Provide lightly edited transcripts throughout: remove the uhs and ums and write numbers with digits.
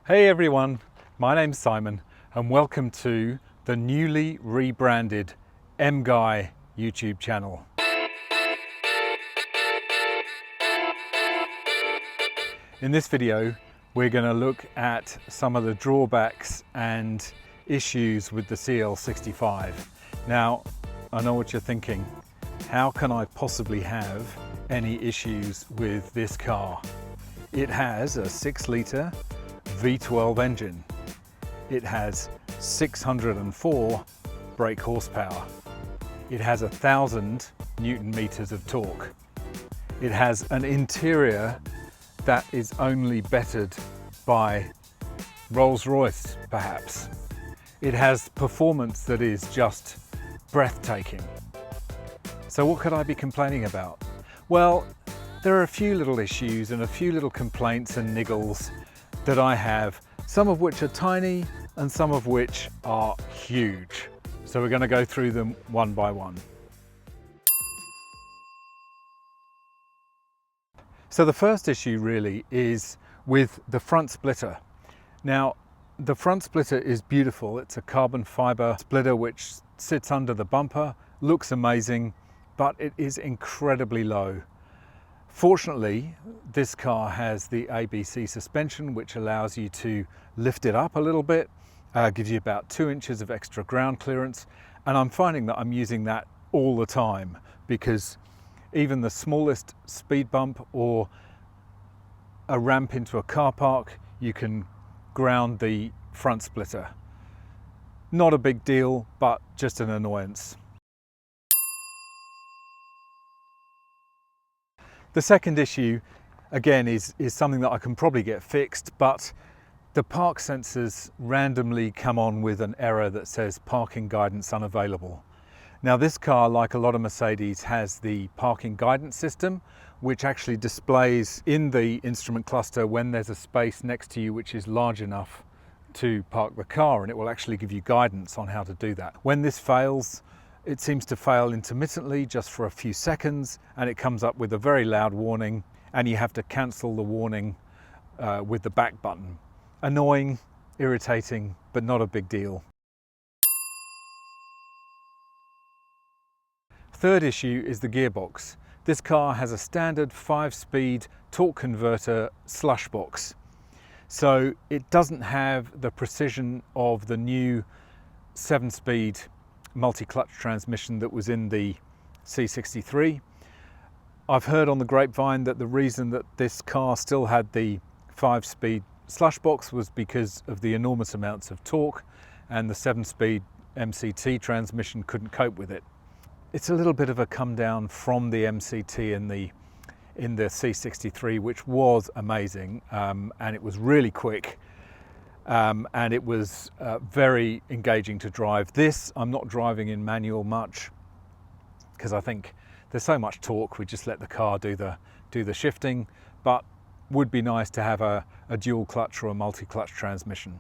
Hey everyone, my name's Simon and welcome to the newly rebranded MGUY YouTube channel. In this video, we're going to look at some of the drawbacks and issues with the CL65. Now, I know what you're thinking. How can I possibly have any issues with this car? It has a 6-litre V12 engine. It has 604 brake horsepower. It has 1,000 Newton meters of torque. It has an interior that is only bettered by Rolls-Royce, perhaps. It has performance that is just breathtaking. So what could I be complaining about? Well, there are a few little issues and a few little complaints and niggles that I have, some of which are tiny and some of which are huge. So we're going to go through them one by one. So the first issue really is with the front splitter. Now, the front splitter is beautiful. It's a carbon fiber splitter which sits under the bumper, looks amazing, but it is incredibly low. Fortunately, this car has the ABC suspension, which allows you to lift it up a little bit, gives you about 2 inches of extra ground clearance. And I'm finding that I'm using that all the time because even the smallest speed bump or a ramp into a car park, you can ground the front splitter. Not a big deal, but just an annoyance. The second issue, again, is something that I can probably get fixed, but the park sensors randomly come on with an error that says parking guidance unavailable. Now this car, like a lot of Mercedes, has the parking guidance system, which actually displays in the instrument cluster when there's a space next to you which is large enough to park the car, and it will actually give you guidance on how to do that. When this fails, it seems to fail intermittently just for a few seconds, and it comes up with a very loud warning, and you have to cancel the warning with the back button. Annoying, irritating, but not a big deal. Third issue is the gearbox. This car has a standard 5-speed torque converter slush box. So it doesn't have the precision of the new 7-speed multi-clutch transmission that was in the C63. I've heard on the grapevine that the reason that this car still had the 5-speed slush box was because of the enormous amounts of torque, and the 7-speed MCT transmission couldn't cope with it. It's a little bit of a come down from the MCT in the C63, which was amazing, and it was really quick. And it was very engaging to drive. This, I'm not driving in manual much because I think there's so much torque, we just let the car do the shifting, but would be nice to have a dual clutch or a multi-clutch transmission.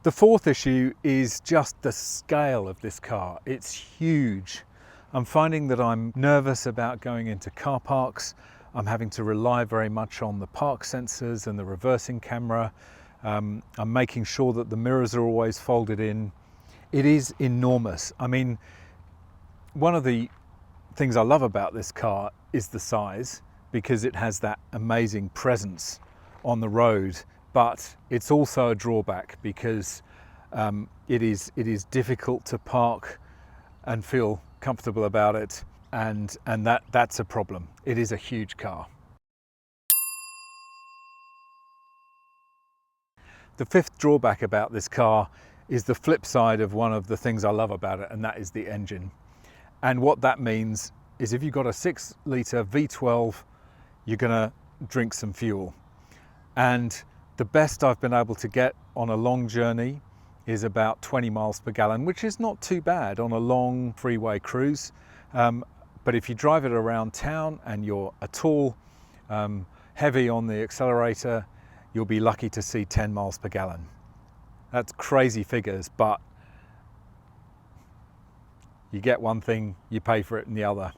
The fourth issue is just the scale of this car. It's huge. I'm finding that I'm nervous about going into car parks. I'm having to rely very much on the park sensors and the reversing camera. I'm making sure that the mirrors are always folded in. It is enormous. I mean, one of the things I love about this car is the size, because it has that amazing presence on the road, but it's also a drawback because it is difficult to park and feel comfortable about it. And that's a problem. It is a huge car. The fifth drawback about this car is the flip side of one of the things I love about it, and that is the engine. And what that means is if you've got a 6-litre V12, you're gonna drink some fuel. And the best I've been able to get on a long journey is about 20 miles per gallon, which is not too bad on a long freeway cruise. But if you drive it around town and you're at all heavy on the accelerator, you'll be lucky to see 10 miles per gallon. That's crazy figures, but you get one thing, you pay for it in the other.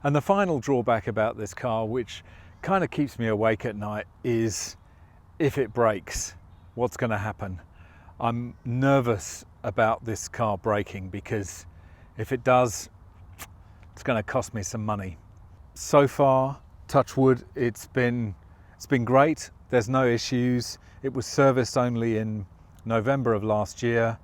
And the final drawback about this car, which kind of keeps me awake at night, is if it breaks, what's going to happen? I'm nervous about this car breaking, because if it does, it's going to cost me some money. So far, touch wood, it's been great. There's no issues. It was serviced only in November of last year.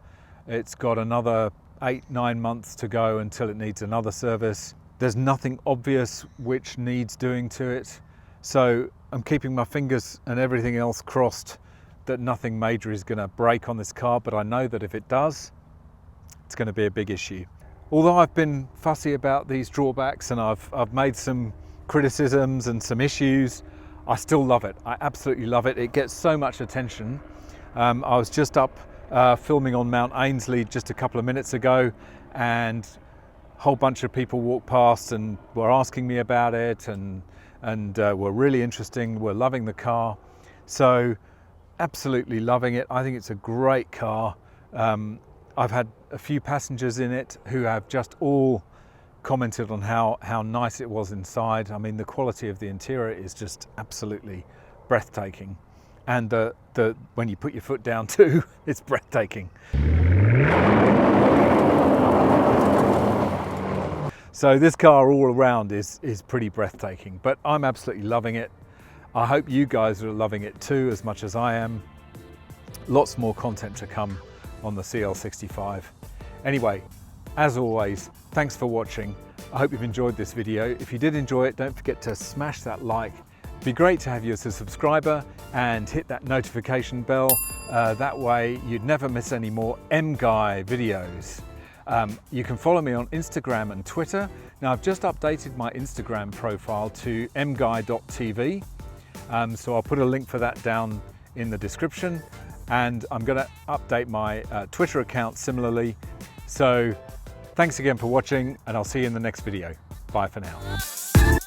It's got another 8-9 months to go until it needs another service. There's nothing obvious which needs doing to it. So I'm keeping my fingers and everything else crossed that nothing major is going to break on this car, but I know that if it does, it's going to be a big issue. Although I've been fussy about these drawbacks and I've made some criticisms and some issues, I still love it. I absolutely love it. It gets so much attention. I was just up filming on Mount Ainslie just a couple of minutes ago, and a whole bunch of people walked past and were asking me about it, and were really interesting, were loving the car. So absolutely loving it. I think it's a great car. I've had a few passengers in it who have just all commented on how nice it was inside. I mean, the quality of the interior is just absolutely breathtaking. And when you put your foot down too, it's breathtaking. So this car all around is pretty breathtaking, but I'm absolutely loving it. I hope you guys are loving it too, as much as I am. Lots more content to come on the CL65. Anyway, as always, thanks for watching. I hope you've enjoyed this video. If you did enjoy it, don't forget to smash that like. It'd be great to have you as a subscriber and hit that notification bell. That way you'd never miss any more MGUY videos. You can follow me on Instagram and Twitter. Now, I've just updated my Instagram profile to mguy.tv. So I'll put a link for that down in the description, and I'm going to update my Twitter account similarly. So thanks again for watching, and I'll see you in the next video. Bye for now.